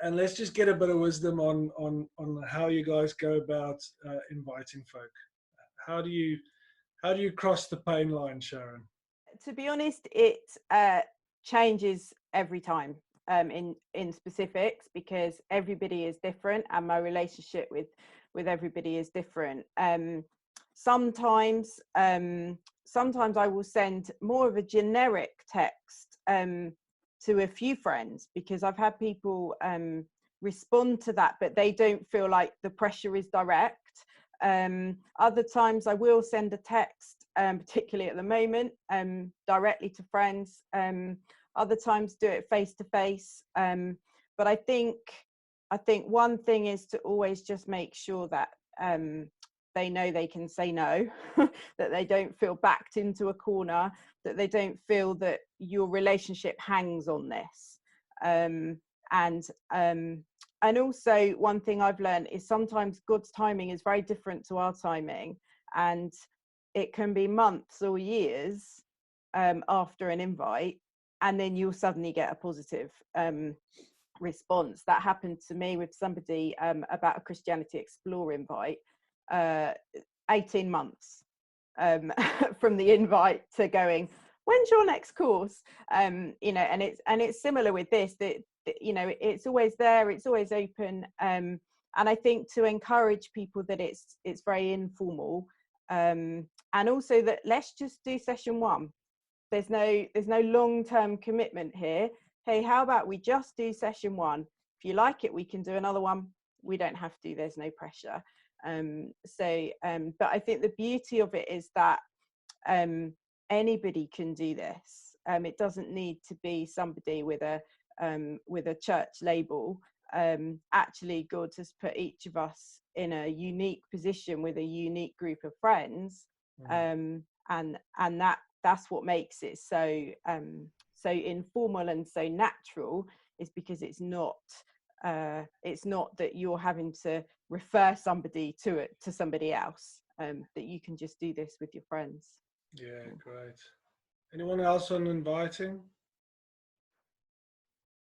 and let's just get a bit of wisdom on how you guys go about inviting folk. How do you cross the pain line, Sharon? To be honest, it changes every time in specifics, because everybody is different and my relationship with everybody is different. Sometimes I will send more of a generic text to a few friends, because I've had people respond to that, but they don't feel like the pressure is direct. Other times I will send a text, particularly at the moment, directly to friends. Other times do it face to face. But I think one thing is to always just make sure that they know they can say no, that they don't feel backed into a corner, that they don't feel that your relationship hangs on this. And also, one thing I've learned is sometimes God's timing is very different to our timing, and it can be months or years after an invite, and then you'll suddenly get a positive response. That happened to me with somebody about a Christianity Explore invite. 18 months from the invite to going, when's your next course? And it's similar with this, that it's always there, it's always open. And I think to encourage people that it's very informal, and also that let's just do session one. There's no long-term commitment here. Hey, how about we just do session one? If you like it, we can do another one. We don't have to, there's no pressure. But I think the beauty of it is that anybody can do this. It doesn't need to be somebody with a church label. Actually, God has put each of us in a unique position with a unique group of friends, and that's what makes it so informal and so natural, is because it's not that you're having to refer somebody to somebody else, that you can just do this with your friends. Yeah, great. Anyone else on inviting?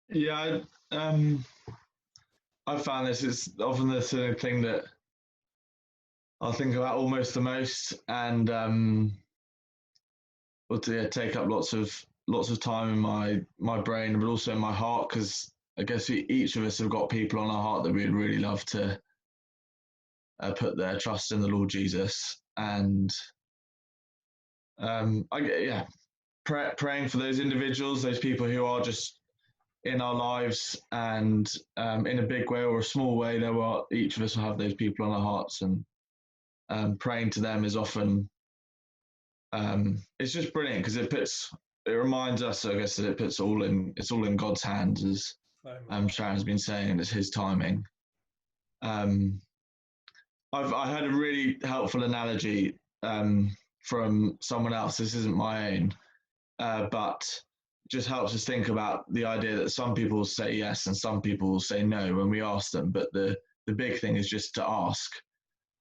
Yeah, I found this is often the sort of thing that I'll think about almost the most, and will take up lots of time in my brain, but also in my heart, because I guess each of us have got people on our heart that we'd really love to put their trust in the Lord Jesus, and praying for those individuals, those people who are just in our lives, and in a big way or a small way, each of us will have those people on our hearts, and praying to them is often it's just brilliant, because it reminds us, I guess, that it's all in God's hands, as Sharon's been saying, and it's His timing. I heard a really helpful analogy from someone else. This isn't my own, but just helps us think about the idea that some people will say yes and some people will say no when we ask them. But the big thing is just to ask.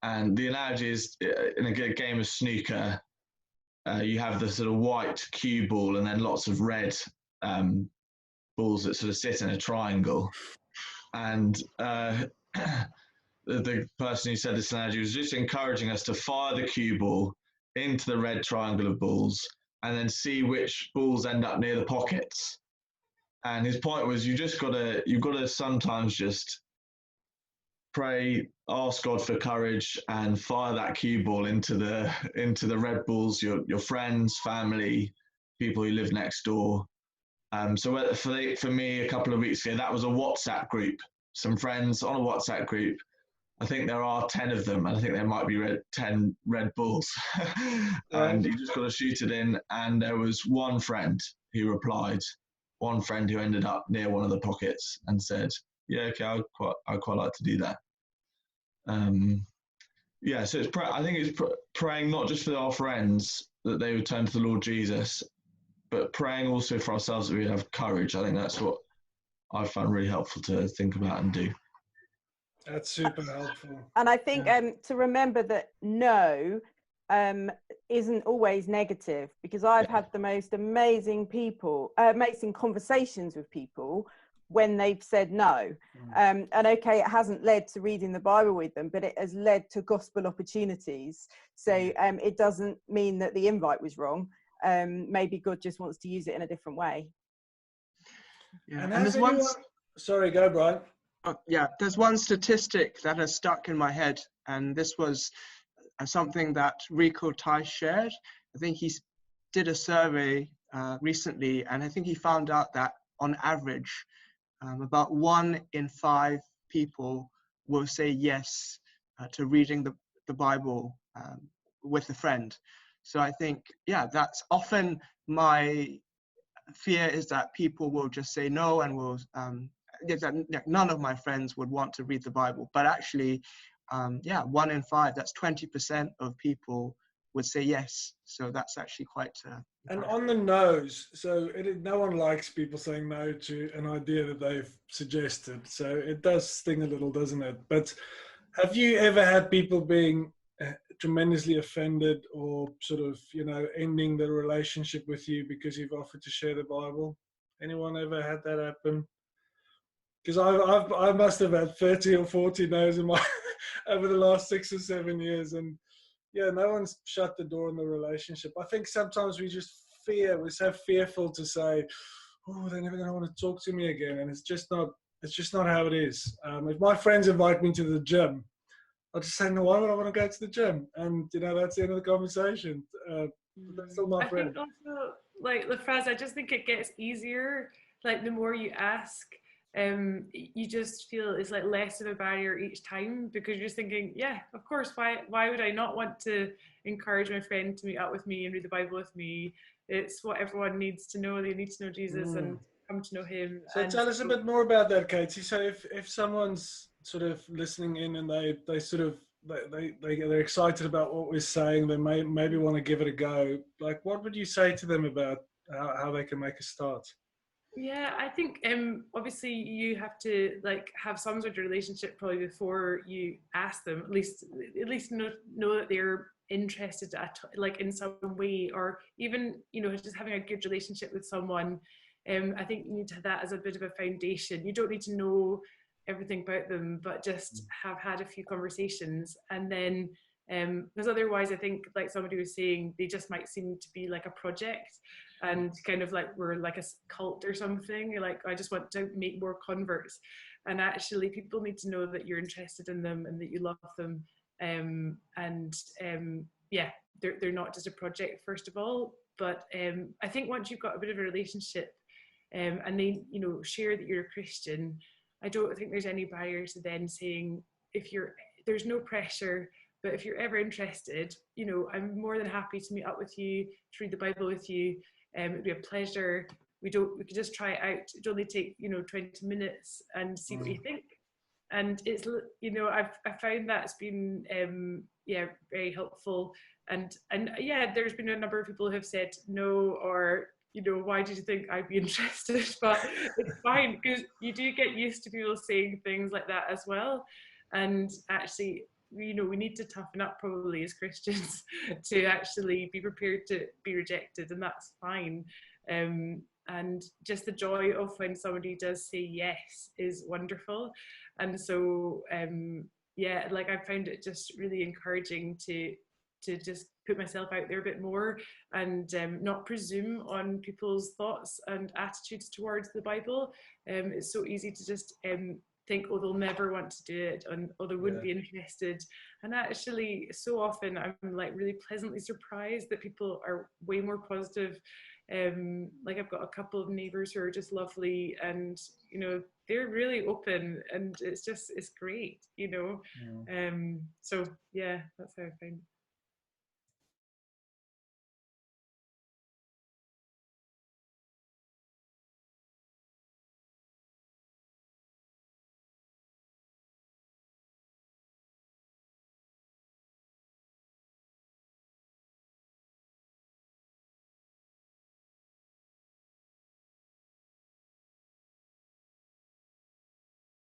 And the analogy is, in a good game of snooker, you have the sort of white cue ball and then lots of red balls that sort of sit in a triangle. And the person who said this analogy was just encouraging us to fire the cue ball into the red triangle of balls and then see which balls end up near the pockets. And his point was, you've got to sometimes just pray, ask God for courage, and fire that cue ball into the red balls, your friends, family, people who live next door. So for me, a couple of weeks ago, that was a WhatsApp group. Some friends on a WhatsApp group. I think there are 10 of them, and I think there might be 10 red balls. And you just got to shoot it in. And there was one friend who replied, one friend who ended up near one of the pockets and said, "Yeah, okay, I'd quite like to do that." So I think it's praying not just for our friends that they would turn to the Lord Jesus, but praying also for ourselves that we have courage. I think that's what I found really helpful to think about and do. That's super helpful. And I think to remember that no isn't always negative, because I've had the most amazing conversations with people when they've said no. And okay, it hasn't led to reading the Bible with them, but it has led to gospel opportunities. So it doesn't mean that the invite was wrong. Maybe God just wants to use it in a different way. Yeah. And And has there's one, anyone... Sorry, go, Brian. yeah, there's one statistic that has stuck in my head, and this was something that Rico Tai shared. I think he did a survey recently, and I think he found out that on average, about 1 in 5 people will say yes to reading the Bible with a friend. So I think, yeah, that's often my fear, is that people will just say no and will, none of my friends would want to read the Bible. But actually, 1 in 5, that's 20% of people would say yes. So that's actually quite... And on the nose, so no one likes people saying no to an idea that they've suggested. So it does sting a little, doesn't it? But have you ever had people being tremendously offended, or sort of, ending the relationship with you because you've offered to share the Bible? Anyone ever had that happen? Because I must have had 30 or 40 no's in my over the last 6 or 7 years, and yeah, no one's shut the door on the relationship. I think sometimes we're so fearful to say, oh, they're never going to want to talk to me again, and it's just not how it is. If my friends invite me to the gym, I'll just say, no, why would I want to go to the gym? And that's the end of the conversation. They're still my friend. I think also, like the Fras, I just think it gets easier. Like the more you ask, you just feel it's like less of a barrier each time, because you're just thinking, yeah, of course, why would I not want to encourage my friend to meet up with me and read the Bible with me? It's what everyone needs to know. They need to know Jesus and come to know him. So tell us a bit more about that, Katie. So if someone's sort of listening in and they sort of they're excited about what we're saying, they maybe want to give it a go, like what would you say to them about how they can make a start? Yeah, I think obviously you have to have some sort of relationship probably before you ask them. At least know that they're interested in some way, or even just having a good relationship with someone. I think you need to have that as a bit of a foundation. You don't need to know everything about them, but just have had a few conversations, and then because otherwise I think, like somebody was saying, they just might seem to be like a project, and kind of like we're like a cult or something. You're like, I just want to make more converts, and actually people need to know that you're interested in them and that you love them, yeah, they're not just a project first of all. But I think once you've got a bit of a relationship, and they share that you're a Christian, I don't think there's any barrier to then saying, there's no pressure, but if you're ever interested, I'm more than happy to meet up with you, to read the Bible with you. It'd be a pleasure. We could just try it out. It'd only take 20 minutes and see what you think. And it's I've found that's been very helpful. And yeah, there's been a number of people who have said no, or why did you think I'd be interested? But it's fine, because you do get used to people saying things like that as well. And actually, we need to toughen up probably as Christians to actually be prepared to be rejected, and that's fine. And just the joy of when somebody does say yes is wonderful. And so yeah, I found it just really encouraging to just put myself out there a bit more, and not presume on people's thoughts and attitudes towards the Bible. It's so easy to just think, oh, they'll never want to do it, and oh, they wouldn't be interested. And actually, so often I'm really pleasantly surprised that people are way more positive. I've got a couple of neighbors who are just lovely, and they're really open, and it's great. So yeah, that's how I find it.